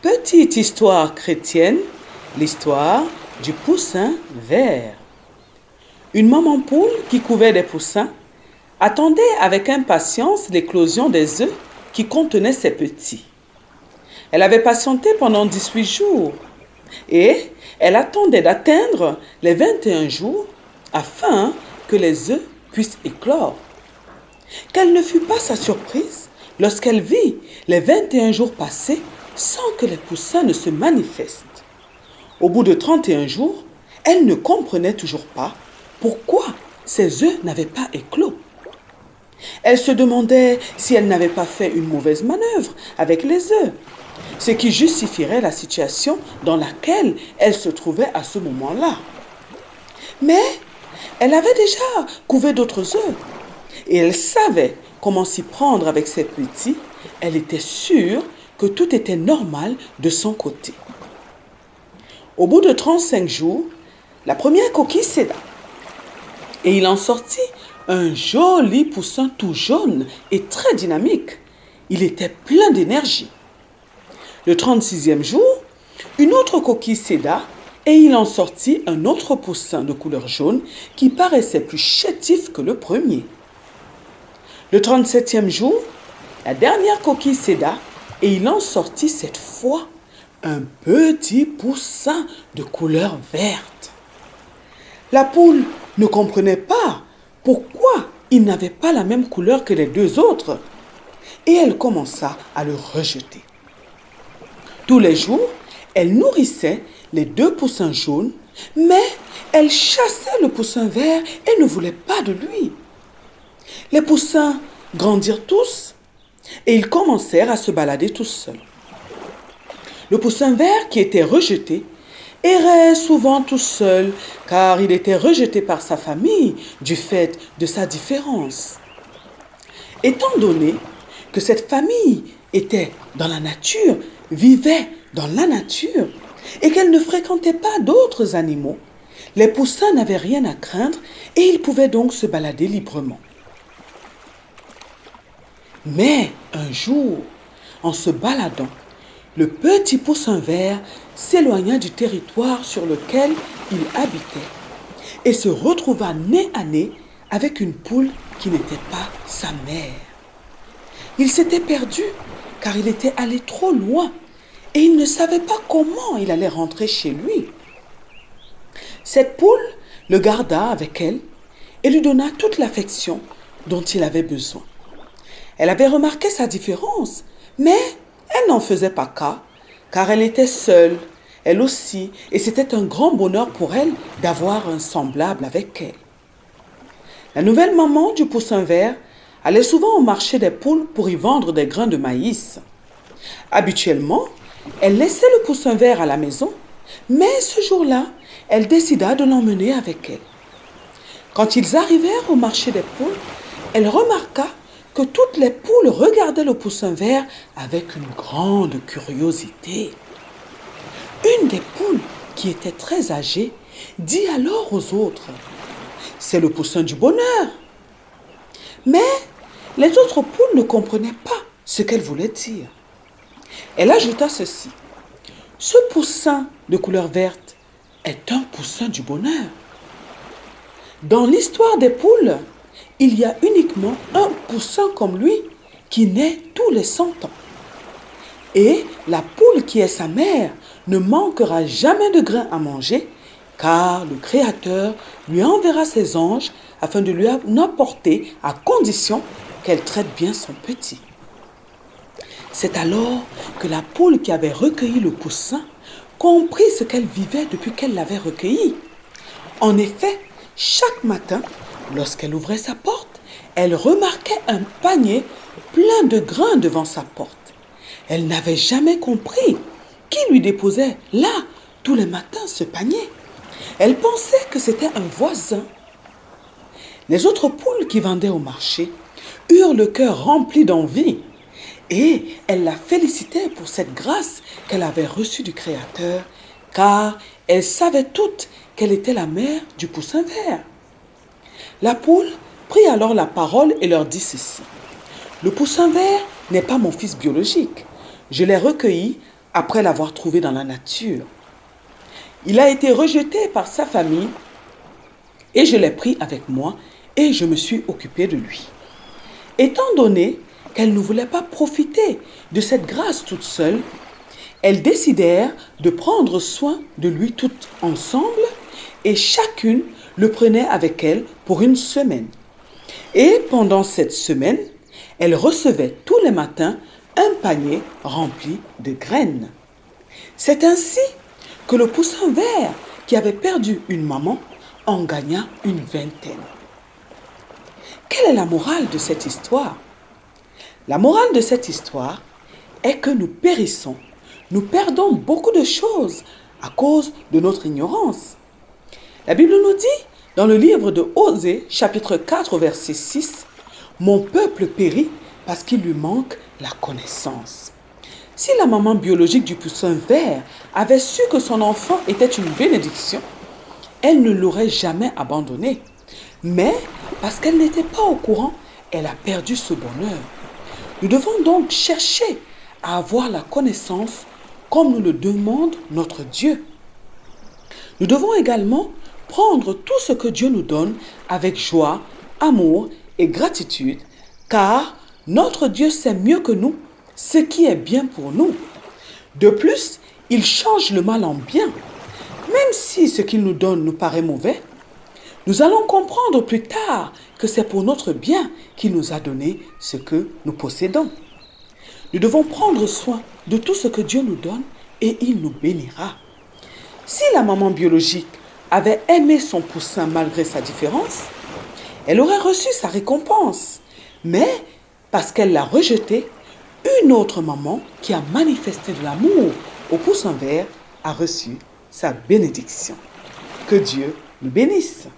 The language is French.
Petite histoire chrétienne, l'histoire du poussin vert. Une maman poule qui couvait des poussins attendait avec impatience l'éclosion des œufs qui contenaient ses petits. Elle avait patienté pendant 18 jours et elle attendait d'atteindre les 21 jours afin que les œufs puissent éclore. Quelle ne fut pas sa surprise lorsqu'elle vit les 21 jours passer sans que les poussins ne se manifestent. Au bout de 31 jours, elle ne comprenait toujours pas pourquoi ses œufs n'avaient pas éclos. Elle se demandait si elle n'avait pas fait une mauvaise manœuvre avec les œufs, ce qui justifierait la situation dans laquelle elle se trouvait à ce moment-là. Mais elle avait déjà couvé d'autres œufs et elle savait comment s'y prendre avec ses petits. Elle était sûre que tout était normal de son côté. Au bout de 35 jours, la première coquille céda et il en sortit un joli poussin tout jaune et très dynamique. Il était plein d'énergie. Le 36e jour, une autre coquille céda et il en sortit un autre poussin de couleur jaune qui paraissait plus chétif que le premier. Le 37e jour, la dernière coquille céda et il en sortit cette fois un petit poussin de couleur verte. La poule ne comprenait pas pourquoi il n'avait pas la même couleur que les deux autres et elle commença à le rejeter. Tous les jours, elle nourrissait les deux poussins jaunes, mais elle chassait le poussin vert et ne voulait pas de lui. Les poussins grandirent tous et ils commencèrent à se balader tous seuls. Le poussin vert qui était rejeté errait souvent tout seul car il était rejeté par sa famille du fait de sa différence. Étant donné que cette famille était dans la nature, vivait dans la nature et qu'elle ne fréquentait pas d'autres animaux, les poussins n'avaient rien à craindre et ils pouvaient donc se balader librement. Mais un jour, en se baladant, le petit poussin vert s'éloigna du territoire sur lequel il habitait et se retrouva nez à nez avec une poule qui n'était pas sa mère. Il s'était perdu car il était allé trop loin et il ne savait pas comment il allait rentrer chez lui. Cette poule le garda avec elle et lui donna toute l'affection dont il avait besoin. Elle avait remarqué sa différence, mais elle n'en faisait pas cas, car elle était seule, elle aussi, et c'était un grand bonheur pour elle d'avoir un semblable avec elle. La nouvelle maman du poussin vert allait souvent au marché des poules pour y vendre des grains de maïs. Habituellement, elle laissait le poussin vert à la maison, mais ce jour-là, elle décida de l'emmener avec elle. Quand ils arrivèrent au marché des poules, elle remarqua que toutes les poules regardaient le poussin vert avec une grande curiosité. Une des poules, qui était très âgée, dit alors aux autres « C'est le poussin du bonheur !» Mais les autres poules ne comprenaient pas ce qu'elle voulait dire. Elle ajouta ceci « Ce poussin de couleur verte est un poussin du bonheur. » Dans l'histoire des poules, il y a uniquement un poussin comme lui qui naît tous les 100 ans. Et la poule qui est sa mère ne manquera jamais de grains à manger car le Créateur lui enverra ses anges afin de lui en apporter à condition qu'elle traite bien son petit. C'est alors que la poule qui avait recueilli le poussin comprit ce qu'elle vivait depuis qu'elle l'avait recueilli. En effet, chaque matin, lorsqu'elle ouvrait sa porte, elle remarquait un panier plein de grains devant sa porte. Elle n'avait jamais compris qui lui déposait là, tous les matins, ce panier. Elle pensait que c'était un voisin. Les autres poules qui vendaient au marché eurent le cœur rempli d'envie et elles la félicitaient pour cette grâce qu'elle avait reçue du Créateur, car elles savaient toutes qu'elle était la mère du poussin vert. La poule prit alors la parole et leur dit ceci. « Le poussin vert n'est pas mon fils biologique. Je l'ai recueilli après l'avoir trouvé dans la nature. Il a été rejeté par sa famille et je l'ai pris avec moi et je me suis occupée de lui. Étant donné qu'elle ne voulait pas profiter de cette grâce toute seule, elles décidèrent de prendre soin de lui toutes ensemble et chacune le prenait avec elle pour une semaine. Et pendant cette semaine, elle recevait tous les matins un panier rempli de graines. C'est ainsi que le poussin vert qui avait perdu une maman en gagna une vingtaine. Quelle est la morale de cette histoire? La morale de cette histoire est que nous périssons, nous perdons beaucoup de choses à cause de notre ignorance. La Bible nous dit dans le livre de Osée, chapitre 4, verset 6, « Mon peuple périt parce qu'il lui manque la connaissance. » Si la maman biologique du poussin vert avait su que son enfant était une bénédiction, elle ne l'aurait jamais abandonné. Mais parce qu'elle n'était pas au courant, elle a perdu ce bonheur. Nous devons donc chercher à avoir la connaissance comme nous le demande notre Dieu. Nous devons également prendre tout ce que Dieu nous donne avec joie, amour et gratitude, car notre Dieu sait mieux que nous ce qui est bien pour nous. De plus, il change le mal en bien. Même si ce qu'il nous donne nous paraît mauvais, nous allons comprendre plus tard que c'est pour notre bien qu'il nous a donné ce que nous possédons. Nous devons prendre soin de tout ce que Dieu nous donne et il nous bénira. Si la maman biologique avait aimé son poussin malgré sa différence, elle aurait reçu sa récompense. Mais parce qu'elle l'a rejeté, une autre maman qui a manifesté de l'amour au poussin vert a reçu sa bénédiction. Que Dieu nous bénisse.